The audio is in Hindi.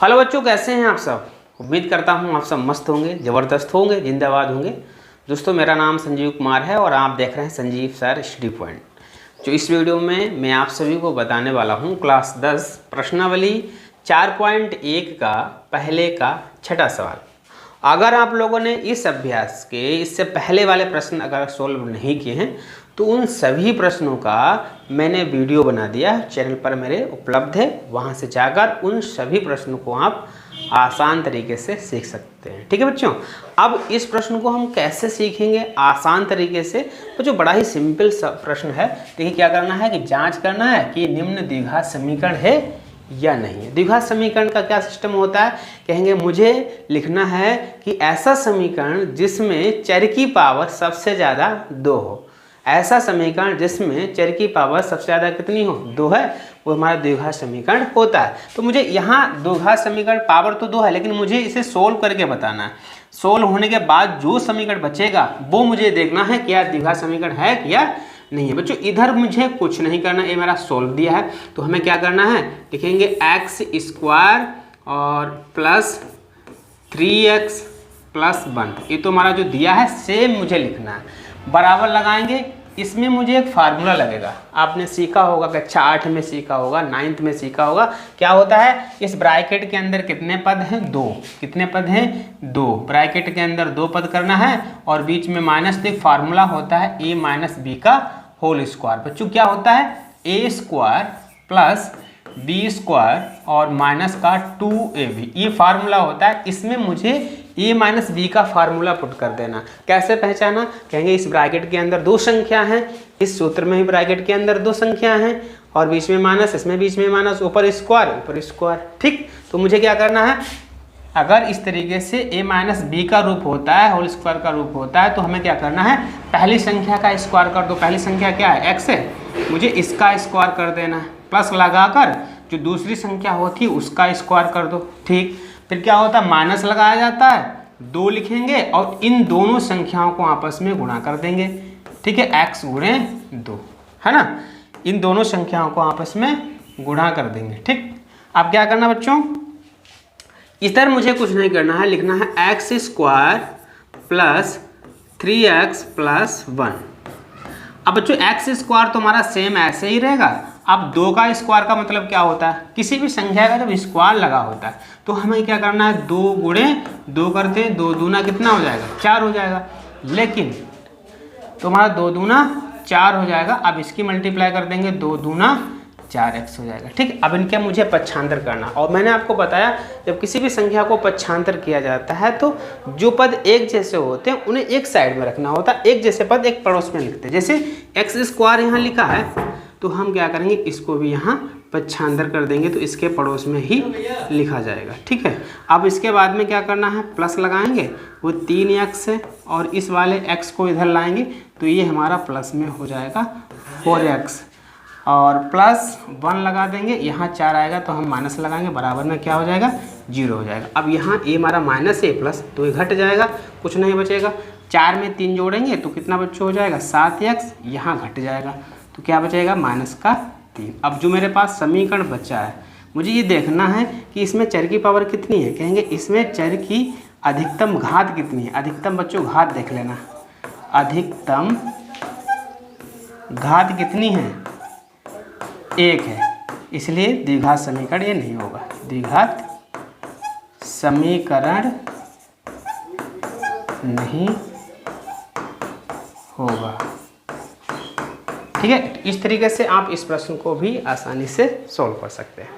हेलो बच्चों, कैसे हैं आप सब। उम्मीद करता हूं आप सब मस्त होंगे, ज़बरदस्त होंगे, जिंदाबाद होंगे। दोस्तों, मेरा नाम संजीव कुमार है और आप देख रहे हैं संजीव सर स्टडी पॉइंट। जो इस वीडियो में मैं आप सभी को बताने वाला हूं क्लास 10 प्रश्नावली 4.1 का पहले का छठा सवाल। अगर आप लोगों ने इस अभ्यास के इससे पहले वाले प्रश्न अगर सोल्व नहीं किए हैं तो उन सभी प्रश्नों का मैंने वीडियो बना दिया, चैनल पर मेरे उपलब्ध है। वहां से जाकर उन सभी प्रश्नों को आप आसान तरीके से सीख सकते हैं। ठीक है बच्चों, अब इस प्रश्न को हम कैसे सीखेंगे आसान तरीके से। तो जो बड़ा ही सिंपल प्रश्न है, देखिए क्या करना है कि जांच करना है कि निम्न द्विघात समीकरण है या नहीं है। द्विघात समीकरण का क्या सिस्टम होता है, कहेंगे मुझे लिखना है कि ऐसा समीकरण जिसमें चर की पावर सबसे ज़्यादा 2 हो। ऐसा समीकरण जिसमें चर की पावर सबसे ज़्यादा कितनी हो, 2 है, वो हमारा द्विघात समीकरण होता है। तो मुझे यहाँ द्विघात समीकरण पावर तो 2 है, लेकिन मुझे इसे सोल्व करके बताना है। सोल्व होने के बाद जो समीकरण बचेगा वो मुझे देखना है कि यार द्विघात समीकरण है या नहीं है। बच्चों, इधर मुझे कुछ नहीं करना, ये मेरा सोल्व दिया है। तो हमें क्या करना है, लिखेंगे x² और प्लस 3x प्लस 1। ये तो हमारा जो दिया है सेम मुझे लिखना है, बराबर लगाएंगे। इसमें मुझे एक फार्मूला लगेगा, आपने सीखा होगा, कक्षा 8 में सीखा होगा, 9th में सीखा होगा। क्या होता है, इस ब्रैकेट के अंदर कितने पद हैं, 2। कितने पद हैं, 2। ब्रैकेट के अंदर 2 पद करना है और बीच में माइनस। तो फार्मूला होता है a माइनस बी का होल स्क्वायर। बच्चों, क्या होता है, a² प्लस b² और माइनस का 2ab, ये फार्मूला होता है। इसमें मुझे a माइनस बी का फार्मूला पुट कर देना। कैसे पहचाना, कहेंगे इस ब्रैकेट के अंदर 2 संख्या हैं, इस सूत्र में भी ब्रैकेट के अंदर 2 संख्या हैं और बीच में माइनस, इसमें बीच में माइनस, ऊपर स्क्वायर। ठीक, तो मुझे क्या करना है, अगर इस तरीके से a माइनस बी का रूप होता है, होल स्क्वायर का रूप होता है, तो हमें क्या करना है, पहली संख्या का स्क्वायर कर दो। पहली संख्या क्या है, x है, मुझे इसका स्क्वायर कर देना है। प्लस लगाकर जो दूसरी संख्या होती है उसका स्क्वायर कर दो। ठीक, फिर क्या होता है, माइनस लगाया जाता है, 2 लिखेंगे और इन दोनों संख्याओं को आपस में गुणा कर देंगे। ठीक है, x गुणे 2 है ना, इन दोनों संख्याओं को आपस में गुणा कर देंगे। ठीक, अब क्या करना बच्चों, इधर मुझे कुछ नहीं करना है, लिखना है x² प्लस 3x प्लस 1। अब बच्चों x² तो हमारा सेम ऐसे ही रहेगा। अब 2 का स्क्वायर का मतलब क्या होता है, किसी भी संख्या का जब स्क्वायर लगा होता है तो हमें क्या करना है, 2 गुणे 2 करते हैं, 2 दूना कितना हो जाएगा, 4 हो जाएगा। लेकिन तो हमारा 2 दूना 4 हो जाएगा। अब इसकी मल्टीप्लाई कर देंगे, 2 दूना 4x हो जाएगा। ठीक, अब इनके मुझे पक्षांतर करना। और मैंने आपको बताया जब किसी भी संख्या को पक्षांतर किया जाता है तो जो पद एक जैसे होते हैं उन्हें एक साइड में रखना होता है, एक जैसे पद एक पड़ोस में लिखते हैं। जैसे x² यहाँ लिखा है तो हम क्या करेंगे, इसको भी यहाँ पक्षांतर कर देंगे तो इसके पड़ोस में ही लिखा जाएगा। ठीक है, अब इसके बाद में क्या करना है, प्लस लगाएंगे, वो 3x है और इस वाले x को इधर लाएंगे तो ये हमारा प्लस में हो जाएगा 4x और प्लस 1 लगा देंगे, यहाँ 4 आएगा तो हम माइनस लगाएंगे, बराबर में क्या हो जाएगा, 0 हो जाएगा। अब यहाँ a हमारा माइनस है, प्लस तो ये घट जाएगा, कुछ नहीं बचेगा। 4 में 3 जोड़ेंगे तो कितना बच्चों हो जाएगा, 7x, यहाँ घट जाएगा तो क्या बचेगा, माइनस का 3। अब जो मेरे पास समीकरण बचा है, मुझे ये देखना है कि इसमें चर की पावर कितनी है। कहेंगे इसमें चर की अधिकतम घात कितनी है। अधिकतम बच्चों घात देख लेना, अधिकतम घात कितनी है, 1 है, इसलिए द्विघात समीकरण ये नहीं होगा, द्विघात समीकरण नहीं होगा। ठीक है, इस तरीके से आप इस प्रश्न को भी आसानी से सॉल्व कर सकते हैं।